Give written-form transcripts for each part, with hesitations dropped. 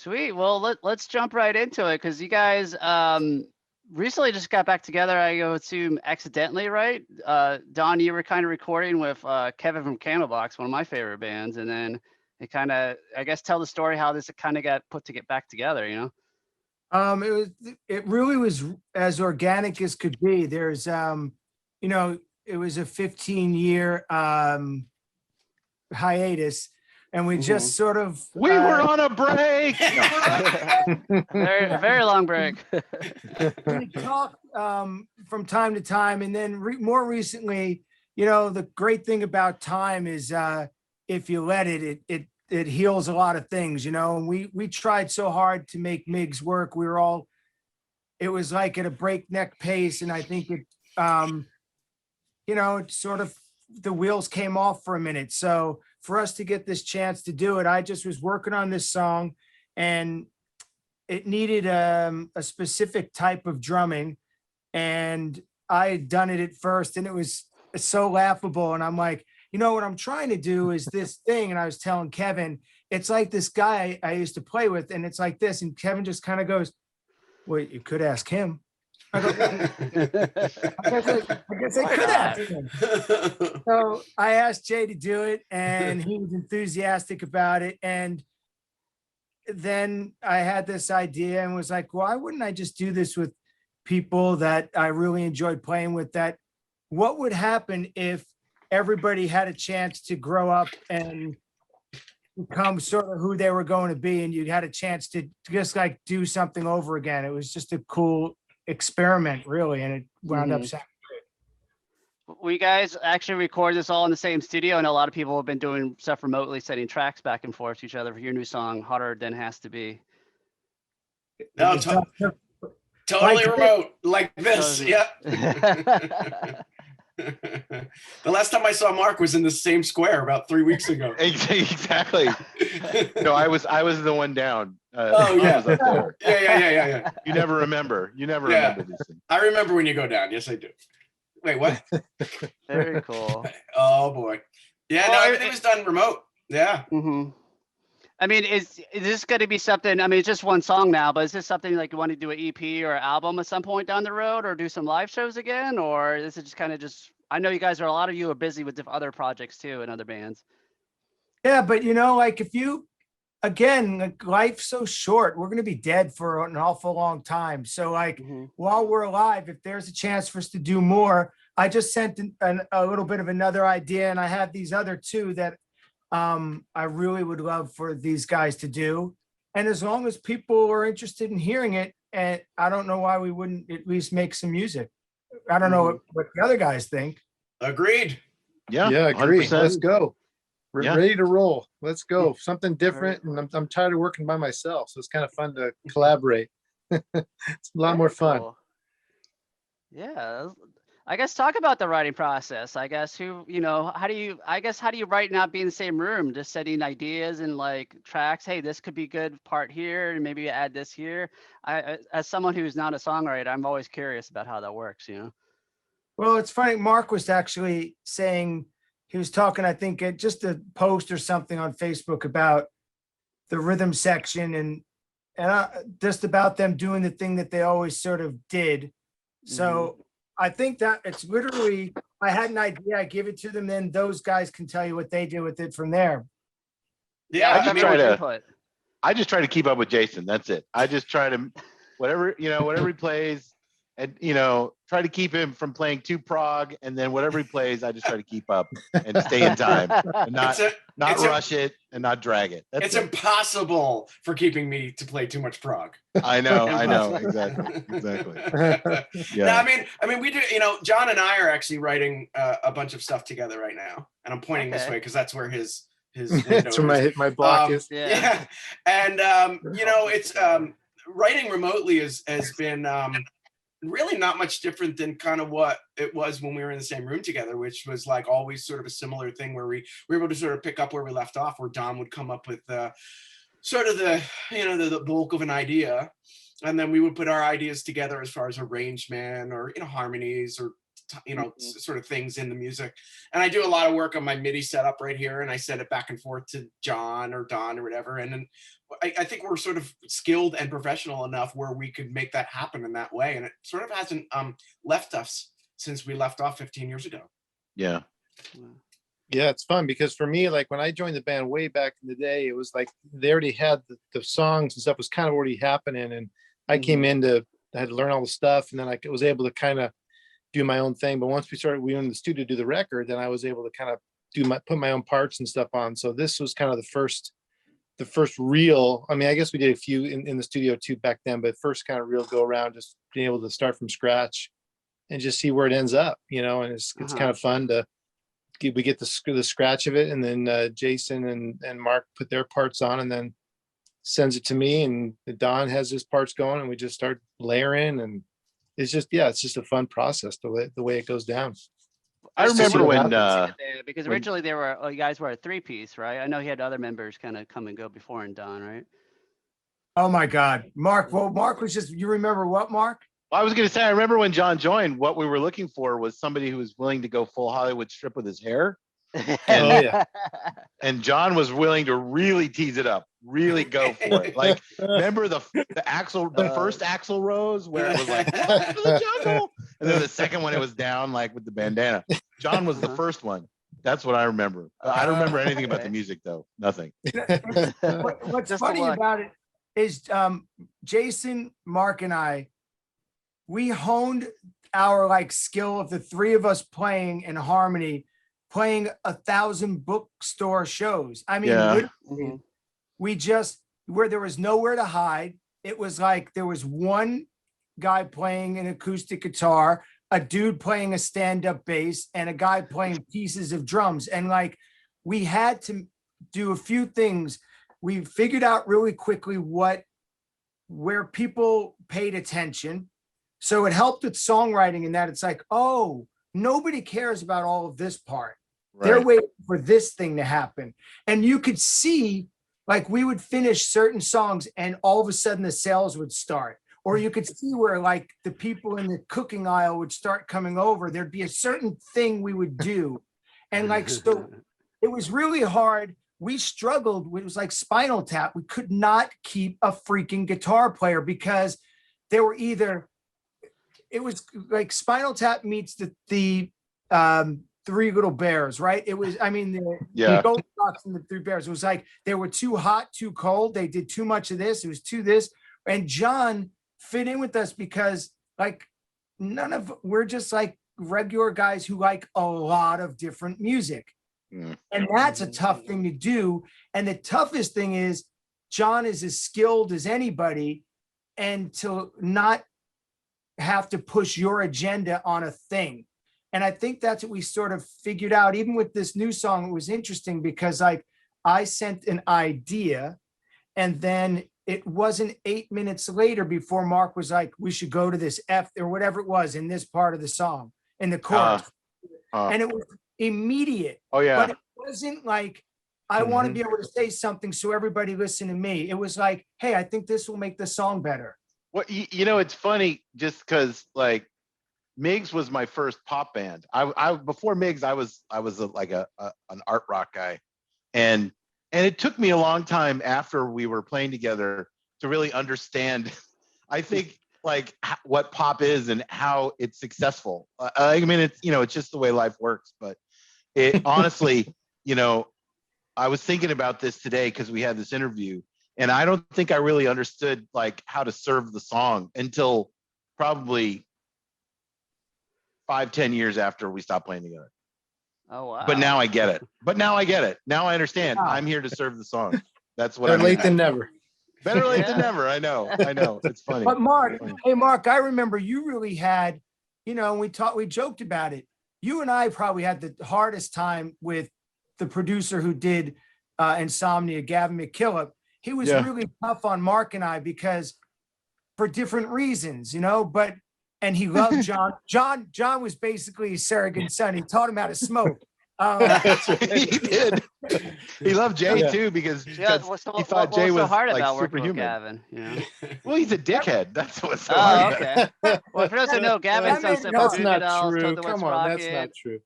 Sweet. Well, let's jump right into it because you guys recently just got back together. I go assume accidentally, right? Don, you were kind of recording with Kevin from Candlebox, one of my favorite bands, and then it kind of, I guess, tell the story how this kind of got put to get back together. It really was as organic as could be. There's it was a 15-year hiatus, and we just sort of we were on a break. A very long break. we talk from time to time, and then more recently, the great thing about time is if you let it heals a lot of things, and we tried so hard to make Miggs work. It was like at a breakneck pace, and I think it it sort of, the wheels came off for a minute. So for us to get this chance to do it, I just was working on this song, and it needed a specific type of drumming, and I had done it at first, and it was so laughable. And I'm like, what I'm trying to do is this thing. And I was telling Kevin, it's like this guy I used to play with, and it's like this. And Kevin just kind of goes, well, you could ask him. I go, I guess I could ask him. So I asked Jay to do it, and he was enthusiastic about it. And then I had this idea and was like, why wouldn't I just do this with people that I really enjoyed playing with? What would happen if everybody had a chance to grow up and become sort of who they were going to be, and you had a chance to just like do something over again? It was just a cool experiment, really, and it wound up sounding great. We guys actually record this all in the same studio, and a lot of people have been doing stuff remotely, sending tracks back and forth to each other for your new song, Hotter Than Has to Be. No, totally remote, like this. Yeah. The last time I saw Mark was in the same square about 3 weeks ago. Exactly. No, I was the one down. Oh yeah. Yeah. You never remember. Remember these things. I remember when you go down. Yes, I do. Wait, what? Very cool. Oh boy. Yeah, no, everything was done remote. Yeah. Mm-hmm. I mean, is this going to be something? I mean, it's just one song now, but is this something like you want to do an EP or album at some point down the road, or do some live shows again, or is it just kind of just? I know a lot of you are busy with other projects too and other bands. Yeah, but like if you, again, like life's so short, we're going to be dead for an awful long time. So like while we're alive, if there's a chance for us to do more, I just sent a little bit of another idea, and I have these other two that I really would love for these guys to do. And as long as people are interested in hearing it, and I don't know why we wouldn't at least make some music. I don't know what the other guys think. Agreed. Yeah, agreed. 100%. Let's go. We're ready to roll. Let's go. Something different. And I'm tired of working by myself, so it's kind of fun to collaborate. It's a lot more fun. Cool. Yeah. I guess talk about the writing process. I guess how do you write not be in the same room, just setting ideas and like tracks? Hey, this could be good part here, and maybe add this here. As someone who's not a songwriter, I'm always curious about how that works. Well, it's funny. Mark was actually saying, he was talking, I think, at just a post or something on Facebook about the rhythm section and just about them doing the thing that they always sort of did. So I think that it's literally, I had an idea, I give it to them, then those guys can tell you what they do with it from there. Yeah, I just try to keep up with Jason. That's it. I just try to, whatever he plays, and try to keep him from playing too prog, and then whatever he plays, I just try to keep up and stay in time, and not rush it and not drag it. It's impossible for keeping me to play too much prog. I know, exactly. Yeah. No, I mean, we do. John and I are actually writing a bunch of stuff together right now, and I'm pointing this way because that's where his that's where my block is. Yeah. And it's writing remotely has been really not much different than kind of what it was when we were in the same room together, which was like always sort of a similar thing where we were able to sort of pick up where we left off, where Don would come up with sort of the bulk of an idea, and then we would put our ideas together as far as arrangement or harmonies or sort of things in the music. And I do a lot of work on my MIDI setup right here, and I send it back and forth to John or Don or whatever, and then I think we're sort of skilled and professional enough where we could make that happen in that way. And it sort of hasn't left us since we left off 15 years ago. Yeah. Yeah, it's fun because for me, like when I joined the band way back in the day, it was like they already had the songs and stuff was kind of already happening. And I came in I had to learn all the stuff, and then I was able to kind of do my own thing. But once we went in the studio to do the record, then I was able to kind of put my own parts and stuff on. So this was kind of the first real, I mean, I guess we did a few in the studio too back then, but first kind of real go around, just being able to start from scratch and just see where it ends up, and it's kind of fun to we get the scratch of it, and then Jason and Mark put their parts on, and then sends it to me, and Don has his parts going, and we just start layering, and it's just a fun process the way it goes down. I remember when because originally you guys were a 3-piece, right? I know he had other members kind of come and go before and Don, right? Oh my God, Mark. Well, Mark was just, you remember what, Mark? Well, I was going to say, I remember when John joined, what we were looking for was somebody who was willing to go full Hollywood strip with his hair. And John was willing to really tease it up, really go for it. Like, remember the first Axl Rose where it was like, "Welcome to the jungle," and then the second one it was down like with the bandana. John was the first one. That's what I remember. I don't remember anything about the music though. Nothing. What's funny about it is Jason, Mark, and I, we honed our skill of the three of us playing in harmony, playing 1,000 bookstore shows. I mean, literally, we just, where there was nowhere to hide. It was like there was one guy playing an acoustic guitar, a dude playing a stand-up bass, and a guy playing pieces of drums. And we had to do a few things. We figured out really quickly where people paid attention. So it helped with songwriting in that it's like, oh, nobody cares about all of this part. Right. They're waiting for this thing to happen. And you could see, we would finish certain songs and all of a sudden the sales would start. Or you could see where the people in the cooking aisle would start coming over. There'd be a certain thing we would do. And so it was really hard. We struggled. It was like Spinal Tap. We could not keep a freaking guitar player because they were either, it was like Spinal Tap meets the Three Little Bears, right? It was, the Gold Sox and the Three Bears. It was like they were too hot, too cold. They did too much of this. It was too this. And John fit in with us because we're just regular guys who like a lot of different music. And that's a tough thing to do. And the toughest thing is John is as skilled as anybody, and to not have to push your agenda on a thing. And I think that's what we sort of figured out. Even with this new song, it was interesting because I sent an idea, and then it wasn't 8 minutes later before Mark was like, we should go to this F or whatever it was in this part of the song, in the chorus. And it was immediate. Oh yeah. But it wasn't like, I want to be able to say something so everybody listen to me. It was like, hey, I think this will make the song better. Well, it's funny just because Miggs was my first pop band. I before Miggs, I was an art rock guy, and it took me a long time after we were playing together to really understand. I think what pop is and how it's successful. It's just the way life works. But it honestly, I was thinking about this today because we had this interview, and I don't think I really understood how to serve the song until probably 5-10 years after we stopped playing together. Oh wow. But now I get it. Now I understand. Wow. I'm here to serve the song. That's what Better late than never. Better late than never. I know. It's funny. But Mark, hey Mark, I remember you really had, we joked about it. You and I probably had the hardest time with the producer who did Insomnia, Gavin McKillop. He was really tough on Mark and I because for different reasons, and he loved John. John was basically his surrogate son. He taught him how to smoke. He did. He loved Jay too because he thought Jay was hard about superhuman. Gavin, Well, he's a dickhead. That's what's so hard. Okay. Well, for those who know, Gavin's done some That's not true. Come on, that's not true.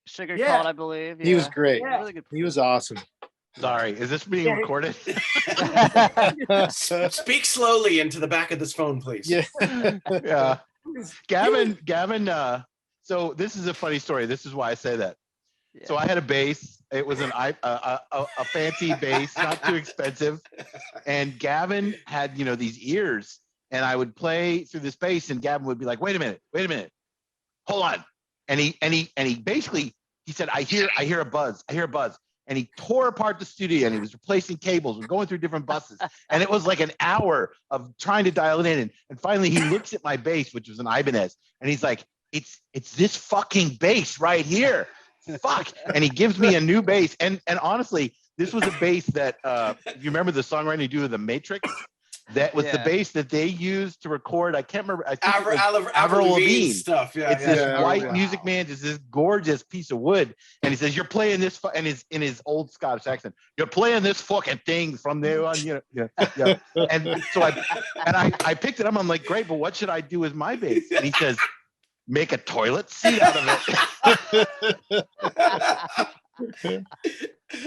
Sugar Cult, I believe. He was great. Really good. He was awesome. Sorry, is this being Yeah. recorded? Speak slowly into the back of this phone, please. Yeah. Yeah. Gavin, so this is a funny story. This is why I say that. So I had a bass. It was a fancy bass, not too expensive. And Gavin had, these ears, and I would play through this bass, and Gavin would be like, wait a minute, hold on. And he basically, he said, I hear a buzz. And he tore apart the studio, and he was replacing cables and going through different buses. And it was like an hour of trying to dial it in. And finally he looks at my bass, which was an Ibanez, and he's like, it's this fucking bass right here. Fuck. And he gives me a new bass. And honestly, this was a bass that you remember the songwriting you do with the Matrix? That was the bass that they used to record. I can't remember. I think Avril Lavigne stuff. Yeah, it's this white Music Man, just this gorgeous piece of wood. And he says, "You're playing this," and in his old Scottish accent, "You're playing this fucking thing from there on." Yeah. And so I picked it up. I'm like, "Great, but what should I do with my bass?" And he says, "Make a toilet seat out of it."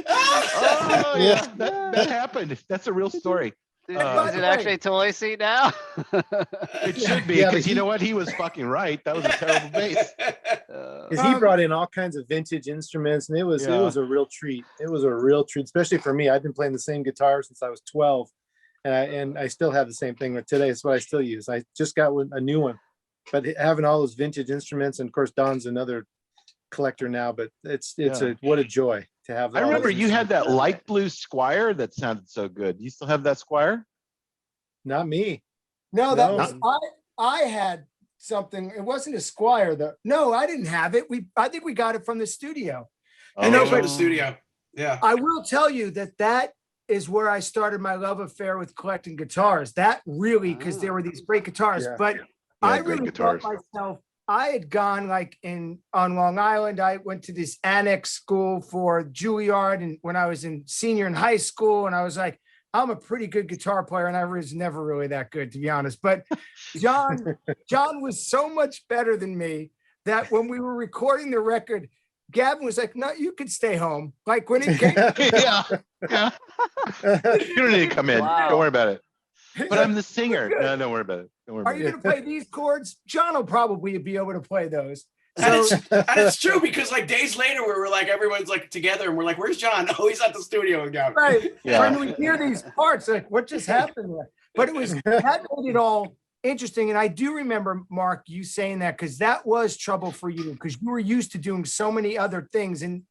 Oh yeah, that happened. That's a real story. Is it actually a toy seat now? It should be, because you know what? He was fucking right. That was a terrible bass. Because he brought in all kinds of vintage instruments, and it was a real treat. It was a real treat, especially for me. I've been playing the same guitar since I was 12, and I still have the same thing. But today, it's what I still use. I just got a new one, but having all those vintage instruments, and of course, Don's another collector now. But it's what a joy to have. I remember you had that light blue Squire that sounded so good. You still have that Squire? Not me. No, that was I had something. It wasn't a Squire though. No, I didn't have it. I think we got it from the studio. I know from the studio. Yeah. I will tell you that is where I started my love affair with collecting guitars. That really, because there were these great guitars. Yeah. But I really thought myself, I had gone on Long Island. I went to this annex school for Juilliard, and when I was in senior in high school, and I was like, I'm a pretty good guitar player, and I was never really that good, to be honest. But John was so much better than me that when we were recording the record, Gavin was like, "No, you could stay home." Like when it came, yeah. You don't need to come in. Wow. Don't worry about it. But I'm the singer. No, don't worry about it. Are you going to play these chords? John will probably be able to play those. And it's true, because like days later we were like, everyone's like together and we're like, "Where's John?" "Oh, he's at the studio again." Right. Yeah. When we hear these parts, like, what just happened there? But that made it all interesting. And I do remember, Mark, you saying that, because that was trouble for you, because you were used to doing so many other things and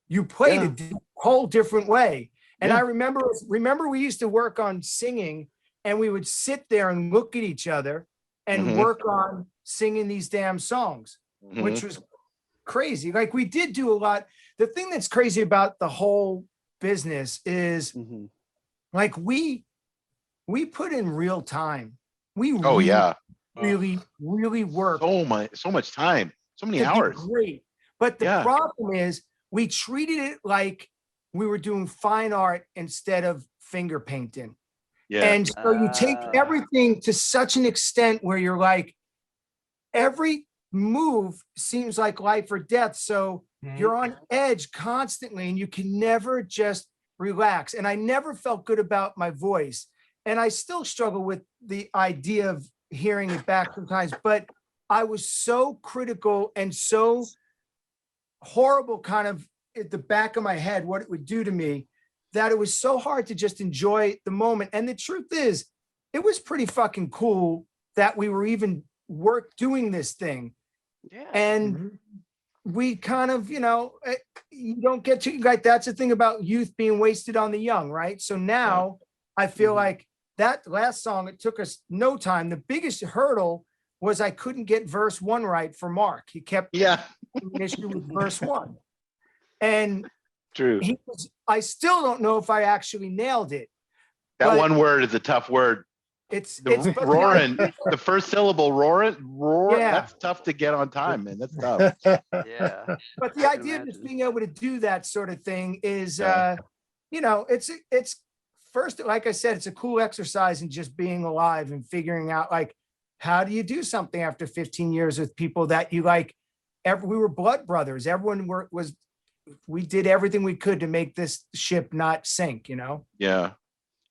you played a whole different way. And I remember we used to work on singing, and we would sit there and look at each other and work on singing these damn songs, which was crazy. Like, we did do a lot. The thing that's crazy about the whole business is like we put in real time. We really work. So much time, so many hours. Great. But the problem is we treated it like we were doing fine art instead of finger painting. Yeah. And so you take everything to such an extent where you're like, every move seems like life or death. So you're on edge constantly, and you can never just relax. And I never felt good about my voice. And I still struggle with the idea of hearing it back sometimes, but I was so critical and so horrible kind of at the back of my head, what it would do to me, that it was so hard to just enjoy the moment. And the truth is, it was pretty fucking cool that we were even doing this thing. Yeah. And we kind of, you don't get to, like, that's the thing about youth being wasted on the young, right? So now I feel like that last song, it took us no time. The biggest hurdle was I couldn't get verse 1 right for Mark. He kept having an issue with verse 1. And True. I still don't know if I actually nailed it. That one word is a tough word. It's roaring. The first syllable, roar. Yeah. That's tough to get on time, man. That's tough. Yeah. But the idea of just being able to do that sort of thing is, it's first, like I said, it's a cool exercise in just being alive and figuring out, like, how do you do something after 15 years with people that you like? We were blood brothers. Everyone was we did everything we could to make this ship not sink, Yeah.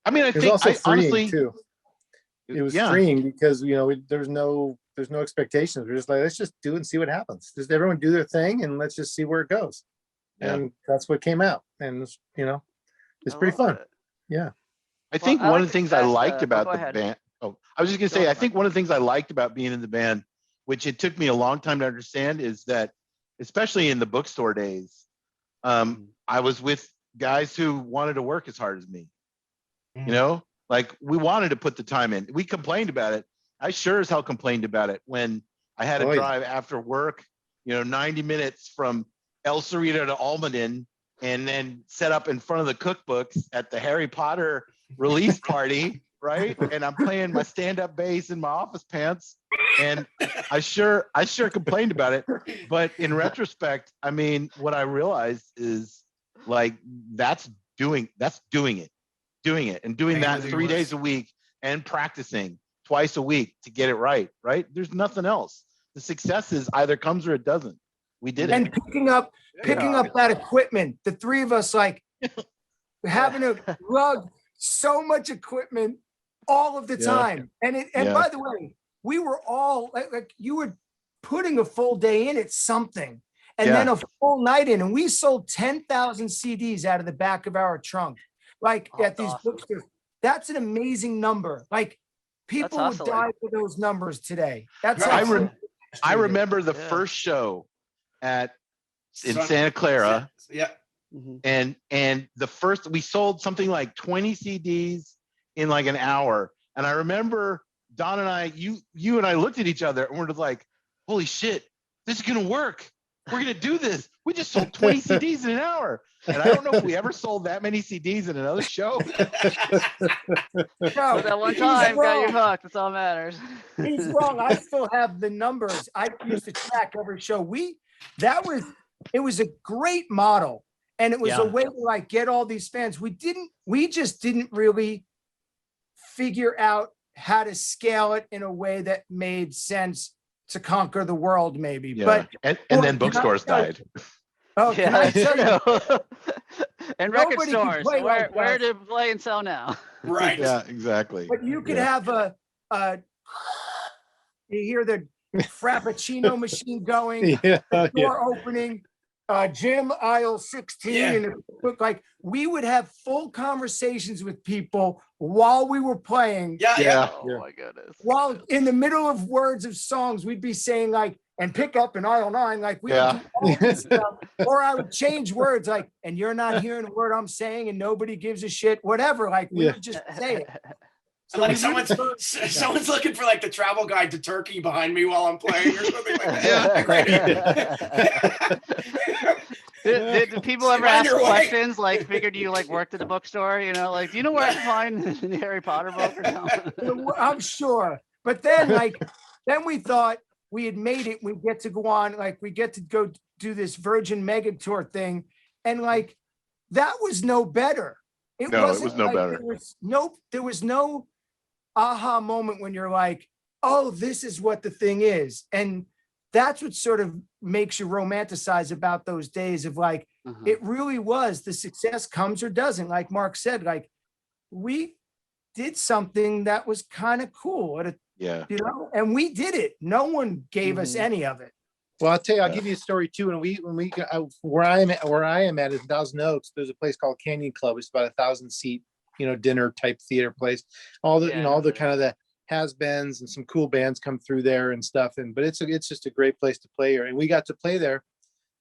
I mean, I It was think also I freeing honestly, too. It was yeah, freeing because there's no expectations. We're just like, let's just do it and see what happens. Just everyone do their thing and let's just see where it goes. Yeah. And that's what came out. And it's I pretty love fun. it. Yeah. I think I one like of the to things I ask, liked about go the ahead. band. Oh, I was just gonna Go say, I ahead, think one of the things I liked about being in the band, which it took me a long time to understand, is that, especially in the bookstore days, I was with guys who wanted to work as hard as me. Like we wanted to put the time in. We complained about it. I sure as hell complained about it when I had to Oh, yeah. drive after work, 90 minutes from El Cerrito to Almaden, and then set up in front of the cookbooks at the Harry Potter release party, right? And I'm playing my stand-up bass in my office pants, and I sure complained about it. But in retrospect, I mean, what I realized is like that's doing it, and doing that 3 days a week and practicing twice a week to get it right. There's nothing else. The success is either comes or it doesn't. We did And it. picking up that equipment, the three of us, like having to lug so much equipment all of the time. And by the way, we were all like you were putting a full day in at something and then a full night in, and we sold 10,000 CDs out of the back of our trunk. Like at these bookstores, that's an amazing number. Like people would die for those numbers today. That's I remember the first show in Santa Clara. Yeah. And the first, we sold something like 20 CDs in like an hour. And I remember Don and I, you and I looked at each other and we're just like, holy shit, this is gonna work. We're gonna do this. We just sold 20 CDs in an hour. And I don't know if we ever sold that many CDs in another show. No, that one time got you hooked. That's all that matters. He's wrong. I still have the numbers. I used to track every show. It was a great model, and it was a way to like get all these fans. We just didn't really figure out how to scale it in a way that made sense to conquer the world, maybe. But and then bookstores died. Oh, can I tell you? And record Nobody can stores. play like Where us. to play and sell now? Right. Yeah, exactly. But you could have you hear the Frappuccino machine going, door opening, Jim aisle 16, and it looked like we would have full conversations with people while we were playing. Oh my goodness. While in the middle of words of songs, we'd be saying like, and pick up in aisle 9, like we would do all this stuff. Or I would change words like, and you're not hearing a word I'm saying, and nobody gives a shit, whatever. Like we would just say it. So like someone's looking for like the travel guide to Turkey behind me while I'm playing or something like that. Did people ever ask questions like, figured you like worked at the bookstore, like, do you know where I can find the Harry Potter book or something? I'm sure. But then then we thought we had made it. We get to go on, like we get to go do this Virgin Mega Tour thing. And like, that was no better. It was no better. There was no aha moment when you're like, oh, this is what the thing is. And that's what sort of makes you romanticize about those days of like, it really was, the success comes or doesn't. Like Mark said, like we did something that was kind of cool and we did it. No one gave us any of it. Well, I'll tell you, I'll give you a story too. Where I am at is Thousand Oaks. There's a place called Canyon Club. It's about 1,000 seat, dinner type theater place. All the kind of the has-beens and some cool bands come through there and stuff. But it's just a great place to play here. And we got to play there,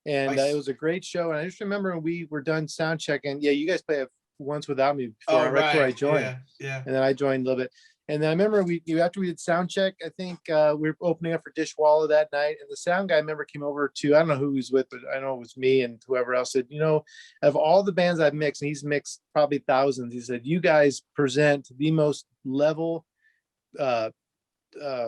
and it was a great show. And I just remember when we were done sound checking. Yeah, you guys played once without me before, right before I joined. Yeah. And then I joined a little bit. And then I remember after we did sound check, I think we were opening up for Dishwalla that night. And the sound guy, I remember, came over to, I don't know who he was with, but I know it was me and whoever else said, of all the bands I've mixed, and he's mixed probably thousands, he said, you guys present the most level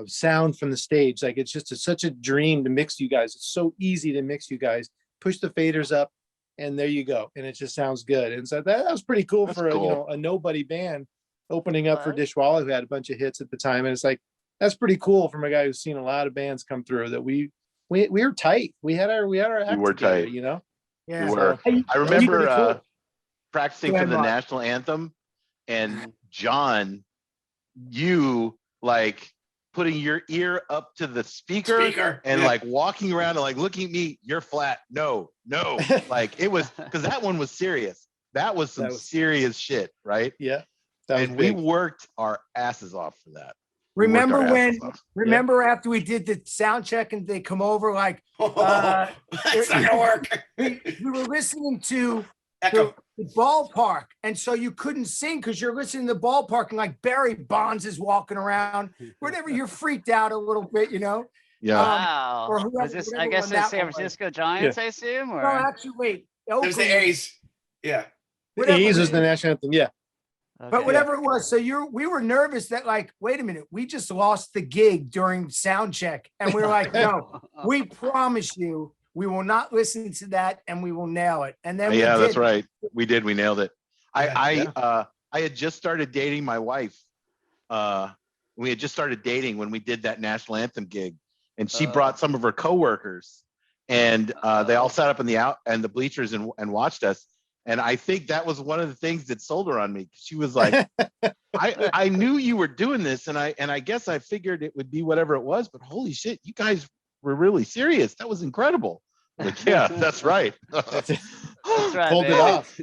sound from the stage. Like it's just such a dream to mix you guys. It's so easy to mix you guys. Push the faders up and there you go. And it just sounds good. And so that was pretty cool. That's for cool. A nobody band opening up for Dishwalla, who had a bunch of hits at the time. And it's like, that's pretty cool from a guy who's seen a lot of bands come through, that we were tight. We had our act together, tight. Yeah. were. Hey, I remember pretty cool. practicing Go for ahead, the Mark. national anthem, and John, you like putting your ear up to the speaker, and yeah. like walking around and like looking at me, you're flat. No. Like it was, because that one was serious. That was some serious shit, right? Yeah. That was And we big. worked our asses off for that. We worked Remember our when? asses off. Remember after we did the sound check and they come over like That's not gonna work. we were listening to Echo. the ballpark, and so you couldn't sing because you're listening to the ballpark and like Barry Bonds is walking around. Whatever, you're freaked out a little bit, you know. Yeah. Wow. or whoever- Was this? I whatever guess one the that San one was. Francisco Giants, I assume, or No, actually, wait. It was the Oakland- A's. Yeah. The whatever A's it was the is. national anthem. Yeah. But Okay. whatever it was, so we were nervous that like, wait a minute, we just lost the gig during sound check, and we were like, no, we promise you, we will not listen to that, and we will nail it. And then we Yeah, that's did. right. We did. We nailed it. Yeah. I had just started dating my wife. We had just started dating when we did that national anthem gig, and she brought some of her coworkers, and they all sat up in the bleachers and watched us. And I think that was one of the things that sold her on me. She was like, I knew you were doing this, and I guess I figured it would be whatever it was, but holy shit, you guys were really serious. That was incredible. Like, yeah, that's right. That's right, Pulled it baby. off.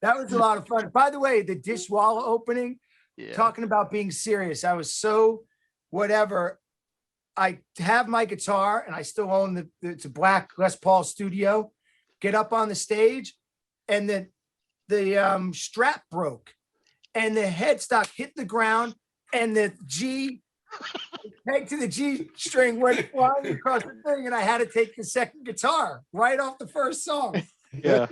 That was a lot of fun. By the way, the dishwalla opening, Yeah. talking about being serious. I was so whatever. I have my guitar and I still own it's a black Les Paul Studio. Get up on the stage, and the strap broke, and the headstock hit the ground, and the peg to the G string went flying across the thing, and I had to take the second guitar right off the first song. Yeah.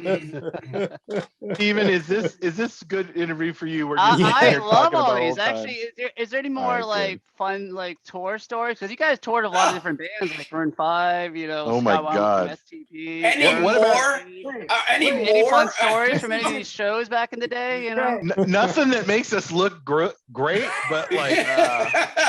Steven, is this a good interview for you? We're I just here love talking all about these. old times. Actually, is there any more Alright, like fun like tour stories? Because you guys toured a lot of different bands, like Maroon 5, you know. Oh my Scott Weiland from God. STP. Any Warren what about- Zevon. Any Any fun more? stories from any of these shows back in the day? You know. Nothing that makes us look great, but like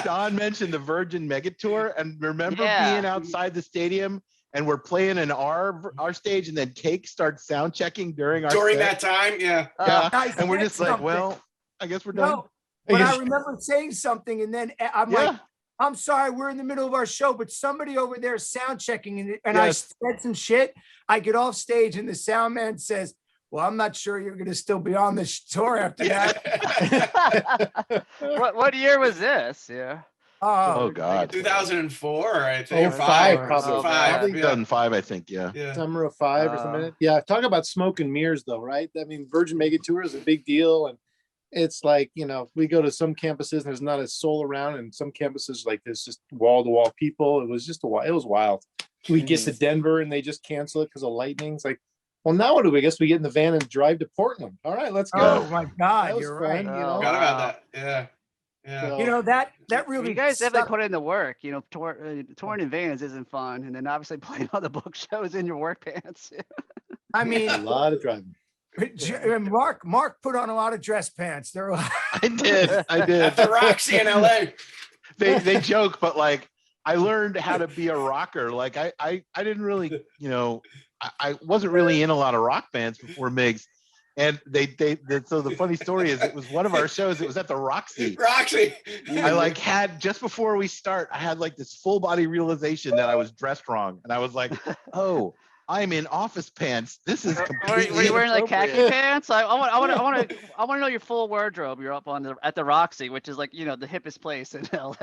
Don mentioned the Virgin Mega Tour, and remember Yeah. being outside the stadium and we're playing in our stage, and then Cake starts sound checking during our During set? that time, yeah. Yeah, Guys, and we're get just like, something. well, I guess we're done. No, but I remember saying something, and then I'm Yeah. like, I'm sorry, we're in the middle of our show, but somebody over there is sound checking, and I Yes. said some shit. I get off stage, and the sound man says, well, I'm not sure you're going to still be on this tour after that. What year was this? Yeah. Oh God. 2004, I think. Oh, five, probably. Oh, Probably yeah. 2005, I think. Yeah. Yeah. Summer of 5 or something. Yeah, talk about smoke and mirrors, though, right? I mean, Virgin Mega Tour is a big deal, and it's like, you know, we go to some campuses and there's not a soul around, and some campuses like there's just wall to wall people. It was just it was wild. We get to Denver and they just cancel it because of lightning. It's like, well, now what do we? I guess we get in the van and drive to Portland. All right, let's go. Oh my God, That was you're fun, right. you know? Forgot about that. Yeah. Yeah. So- You know, that really, You guys definitely sucked. put in the work. You know, touring in vans isn't fun, and then obviously playing all the book shows in your work pants. I a mean, lot of driving. Mark put on a lot of dress pants. They're like, I did. At the Roxy in LA. They joke, but like I learned how to be a rocker. Like I didn't really, you know, I wasn't really in a lot of rock bands before Miggs. And so the funny story is it was one of our shows, it was at the Roxy. Roxy. I like had just before we start, I had like this full body realization that I was dressed wrong. And I was like, oh, I'm in office pants. This is Were completely you wearing like khaki inappropriate. pants? I want to know your full wardrobe. You're up on at the Roxy, which is like, you know, the hippest place in LA.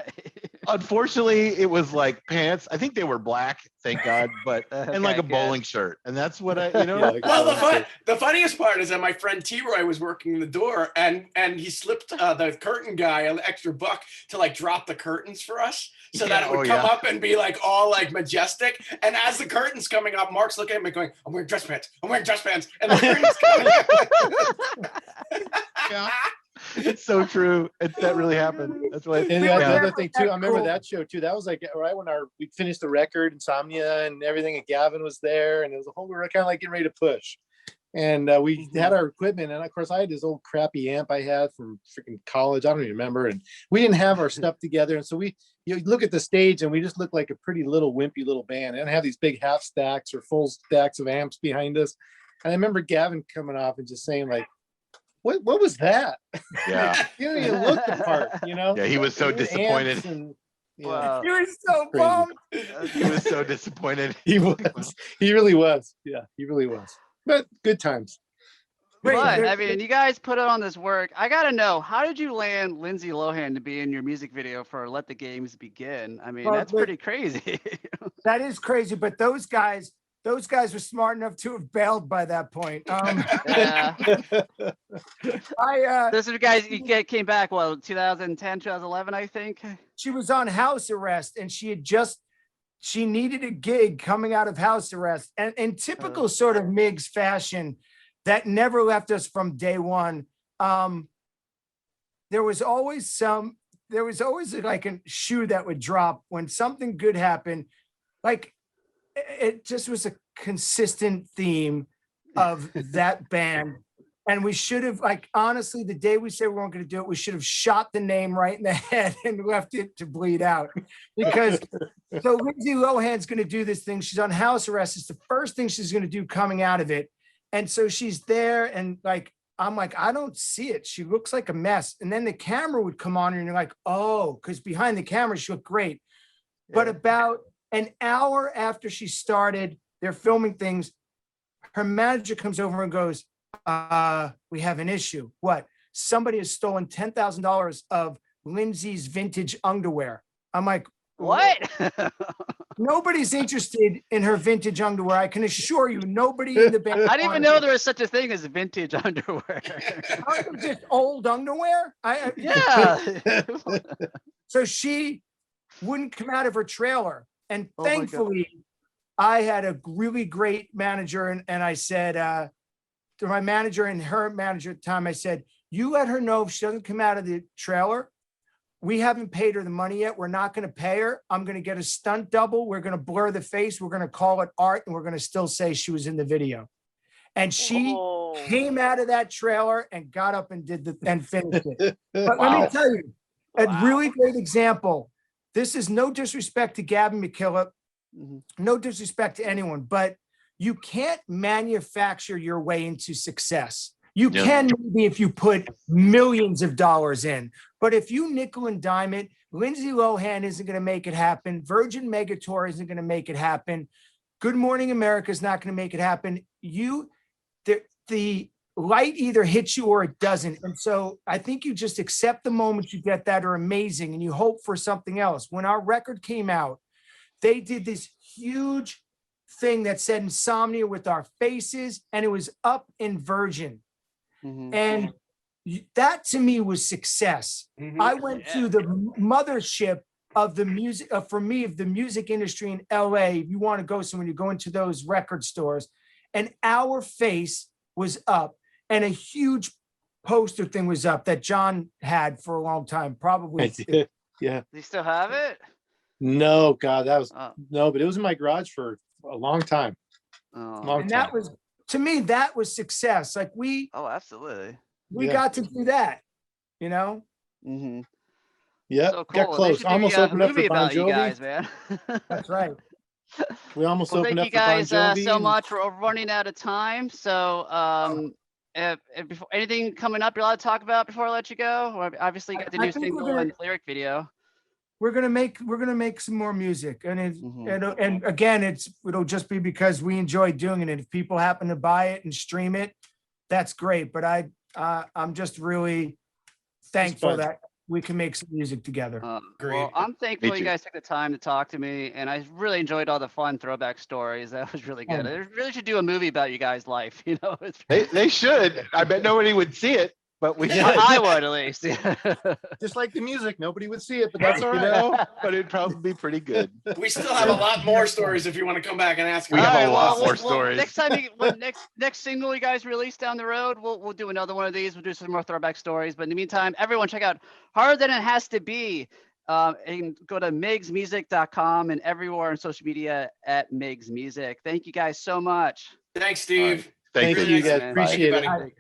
Unfortunately, it was like pants. I think they were black, thank God, but and like Okay, a good. bowling shirt. And that's what I, you know, Yeah, like a Well, bowling the funniest part is that my friend T-Roy was working the door, and he slipped the curtain guy an extra buck to like drop the curtains for us, so that it would come up and be like all like majestic. And as the curtain's coming up, Mark's looking at me going, "I'm wearing dress pants. I'm wearing dress pants," and the curtain's coming. yeah. It's so true. That really happened. That's what And yeah. the other thing too, I remember Cool. that show too. That was like right when we finished the record, Insomnia and everything, and Gavin was there, and it was a whole, we were kind of like getting ready to push. And we had our equipment, and of course I had this old crappy amp I had from freaking college. I don't even remember. And we didn't have our stuff together. And so you look at the stage and we just look like a pretty little wimpy little band. And have these big half stacks or full stacks of amps behind us. And I remember Gavin coming off and just saying like, what was that? Yeah. You don't even look the part, you know? Yeah, he was so disappointed. And, Wow. You were so Crazy. bummed. He was so disappointed. He was. He really was. Yeah, he really was. But good times. Wait, But there- I mean, you guys put it on this work. I gotta know, how did you land Lindsay Lohan to be in your music video for "Let the Games Begin"? I mean, Well, that's pretty crazy. That is crazy, but those guys were smart enough to have bailed by that point. Yeah. Those are the guys came back, well, 2010, 2011, I think. She was on house arrest and she needed a gig coming out of house arrest. And in typical sort of Miggs fashion that never left us from day one, there was always like a shoe that would drop when something good happened. Like it just was a consistent theme of that band. And we should have, like, honestly, the day we said we weren't going to do it, we should have shot the name right in the head and left it to bleed out. Because so Lindsay Lohan's going to do this thing. She's on house arrest. It's the first thing she's going to do coming out of it. And so she's there and like, I'm like, I don't see it. She looks like a mess. And then the camera would come on and you're like, oh, because behind the camera, she looked great. But about an hour after she started, they're filming things. Her manager comes over and goes, we have an issue. What? Somebody has stolen $10,000 of Lindsay's vintage underwear. I'm like, What? nobody's interested in her vintage underwear. I can assure you, nobody in the band. I didn't even know there was such a thing as vintage underwear. Just old underwear. Yeah. So she wouldn't come out of her trailer. And Oh my God. thankfully, I had a really great manager. And I said to my manager and her manager at the time, I said, you let her know if she doesn't come out of the trailer. We haven't paid her the money yet. We're not going to pay her. I'm going to get a stunt double. We're going to blur the face. We're going to call it art. And we're going to still say she was in the video. And she came out of that trailer and got up and and finished it. But let me tell you, a really great example. This is no disrespect to Gavin McKillop, no disrespect to anyone, but you can't manufacture your way into success. You can maybe if you put millions of dollars in, but if you nickel and dime it, Lindsay Lohan isn't going to make it happen. Virgin Megatour isn't going to make it happen. Good Morning America is not going to make it happen. The light either hits you or it doesn't. And so I think you just accept the moments you get that are amazing and you hope for something else. When our record came out, they did this huge thing that said Insomnia with our faces, and it was up in Virgin. And that to me was success. I went to the mothership of the music, for me, of the music industry in LA. If you want to go somewhere, you go into those record stores, and our face was up, and a huge poster thing was up that John had for a long time, probably. Yeah. Do you still have it? No, God, that was no, but it was in my garage for a long time. And that was, to me, that was success. Like we absolutely. We got to do that, you know? Yeah, So got cool. close. Almost opened up for Bon about you Jovi. guys, man. That's right. We almost Well, opened thank up you for Bon guys Jovi. so much. We're running out of time. So if before anything coming up you're allowed to talk about before I let you go? Or obviously you got the I new think we're single gonna- and lyric video. We're gonna make some more music, and and again, it'll just be because we enjoy doing it. If people happen to buy it and stream it, that's great. But I'm just really thankful fun. that we can make some music together. Well, I'm thankful you too. guys took the time to talk to me, and I really enjoyed all the fun throwback stories. That was really good. I really should do a movie about you guys' life. You know, They should. I bet nobody would see it, but we Yeah. should. I would at least. Just like the music, nobody would see it, but that's all You right. know, but it'd probably be pretty good. We still have a lot more stories if you want to come back and ask. We have All a right, lot well, more well, stories. Next time, when next single you guys release down the road, we'll do another one of these. We'll do some more throwback stories. But in the meantime, everyone check out Harder Than It Has to Be. And go to miggsmusic.com and everywhere on social media at Miggs Music. Thank you guys so much. Thanks, Steve. Thanks, Thank Vinny. you guys. man. Appreciate it. Thank you, buddy.